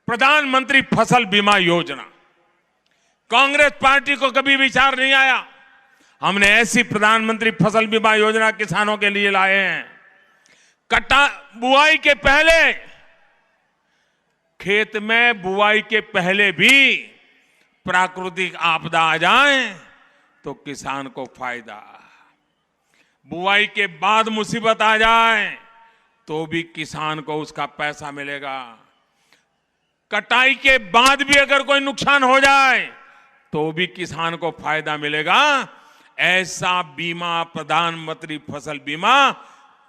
प्रधानमंत्री फसल बीमा योजना, कांग्रेस पार्टी को कभी विचार नहीं आया। हमने ऐसी प्रधानमंत्री फसल बीमा योजना किसानों के लिए लाए हैं। बुआई के पहले, खेत में बुआई के पहले भी प्राकृतिक आपदा आ जाए तो किसान को फायदा, बुआई के बाद मुसीबत आ जाए तो भी किसान को उसका पैसा मिलेगा, कटाई के बाद भी अगर कोई नुकसान हो जाए तो भी किसान को फायदा मिलेगा। ऐसा बीमा, प्रधानमंत्री फसल बीमा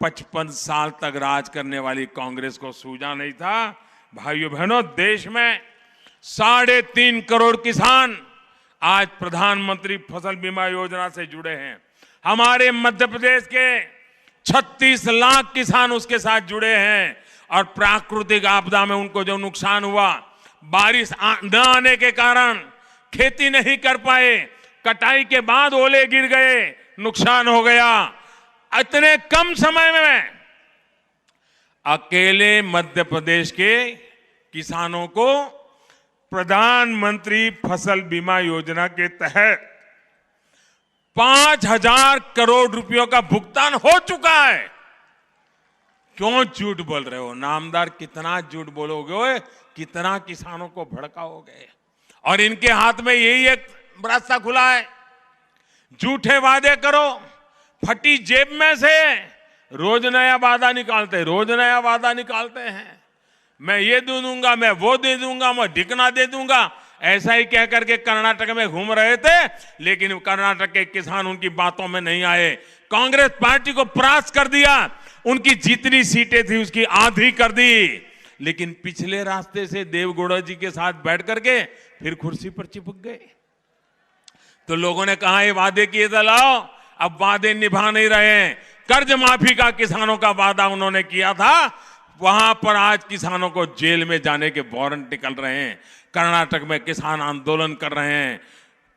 55 साल तक राज करने वाली कांग्रेस को सूझा नहीं था। भाइयों बहनों, देश में 3.5 करोड़ किसान आज प्रधानमंत्री फसल बीमा योजना से जुड़े हैं। हमारे मध्य प्रदेश के 36 लाख किसान उसके साथ जुड़े हैं और प्राकृतिक आपदा में उनको जो नुकसान हुआ, बारिश न आने के कारण खेती नहीं कर पाए, कटाई के बाद ओले गिर गए, नुकसान हो गया। इतने कम समय में अकेले मध्य प्रदेश के किसानों को प्रधानमंत्री फसल बीमा योजना के तहत 5,000 करोड़ रुपयों का भुगतान हो चुका है। क्यों झूठ बोल रहे हो नामदार, कितना झूठ बोलोगे, कितना किसानों को भड़काओगे। और इनके हाथ में यही एक रास्ता खुला है, झूठे वादे करो, फटी जेब में से रोज नया वादा निकालते हैं। मैं ये दे दूंगा, मैं वो दे दूंगा, मैं ढिकना दे दूंगा, ऐसा ही कह करके कर्नाटक में घूम रहे थे, लेकिन कर्नाटक के किसान उनकी बातों में नहीं आए। कांग्रेस पार्टी को परास्त कर दिया, उनकी जितनी सीटें थी उसकी आधी कर दी, लेकिन पिछले रास्ते से देवगौड़ा जी के साथ बैठ करके फिर कुर्सी पर चिपक गए। तो लोगों ने कहा ये वादे किए थे, लाओ, अब वादे निभा नहीं रहे हैं। कर्ज माफी का किसानों का वादा उन्होंने किया था, वहां पर आज किसानों को जेल में जाने के वारंट निकल रहे हैं। कर्नाटक में किसान आंदोलन कर रहे हैं,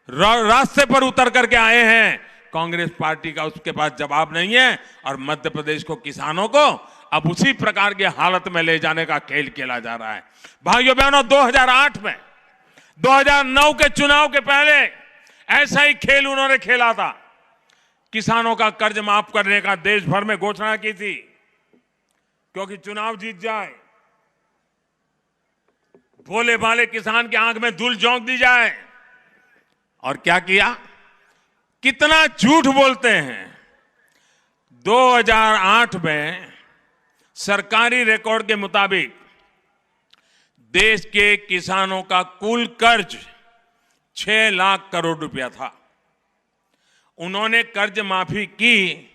रास्ते पर उतर करके आए हैं। कांग्रेस पार्टी का उसके पास जवाब नहीं है और मध्य प्रदेश को, किसानों को अब उसी प्रकार की हालत में ले जाने का खेल खेला जा रहा है। भाइयों बहनों, 2008 में, 2009 के चुनाव के पहले ऐसा ही खेल उन्होंने खेला था। किसानों का कर्ज माफ करने का देश भर में घोषणा की थी, क्योंकि चुनाव जीत जाए, भोले भाले किसान के आंख में धूल झोंक दी जाए। और क्या किया, कितना झूठ बोलते हैं। 2008 में सरकारी रिकॉर्ड के मुताबिक देश के किसानों का कुल कर्ज 6 लाख करोड़ रुपया था। उन्होंने कर्ज माफी की,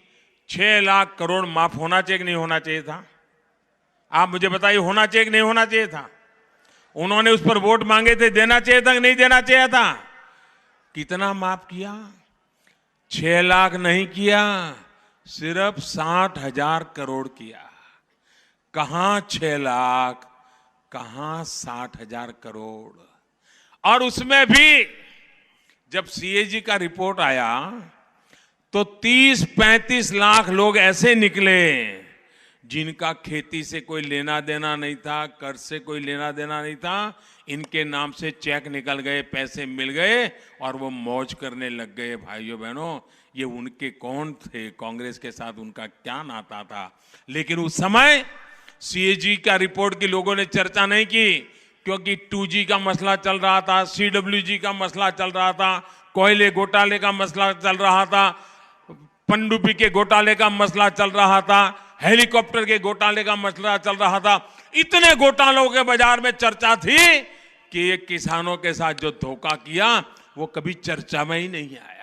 6 लाख करोड़ माफ होना चाहिए कि नहीं होना चाहिए था? आप मुझे बताइए, होना चाहिए कि नहीं होना चाहिए था? उन्होंने उस पर वोट मांगे थे, देना चाहिए था कि नहीं देना चाहिए था? कितना माफ किया? 6 लाख नहीं किया, सिर्फ 60,000 करोड़ किया। कहां 6 लाख, कहां 60,000 करोड़। और उसमें भी जब सीएजी का रिपोर्ट आया तो 30-35 लाख लोग ऐसे निकले जिनका खेती से कोई लेना देना नहीं था, कर्ज से कोई लेना देना नहीं था। इनके नाम से चेक निकल गए, पैसे मिल गए और वो मौज करने लग गए। भाइयों बहनों, ये उनके कौन थे? कांग्रेस के साथ उनका क्या नाता था? लेकिन उस समय सीएजी का रिपोर्ट की लोगों ने चर्चा नहीं की, क्योंकि 2G का मसला चल रहा था, CWG का मसला चल रहा था, कोयले घोटाले का मसला चल रहा था, पनडुब्बी के घोटाले का मसला चल रहा था, हेलीकॉप्टर के घोटाले का मसला चल रहा था। इतने घोटालों के बाजार में चर्चा थी कि ये किसानों के साथ जो धोखा किया वो कभी चर्चा में ही नहीं आया।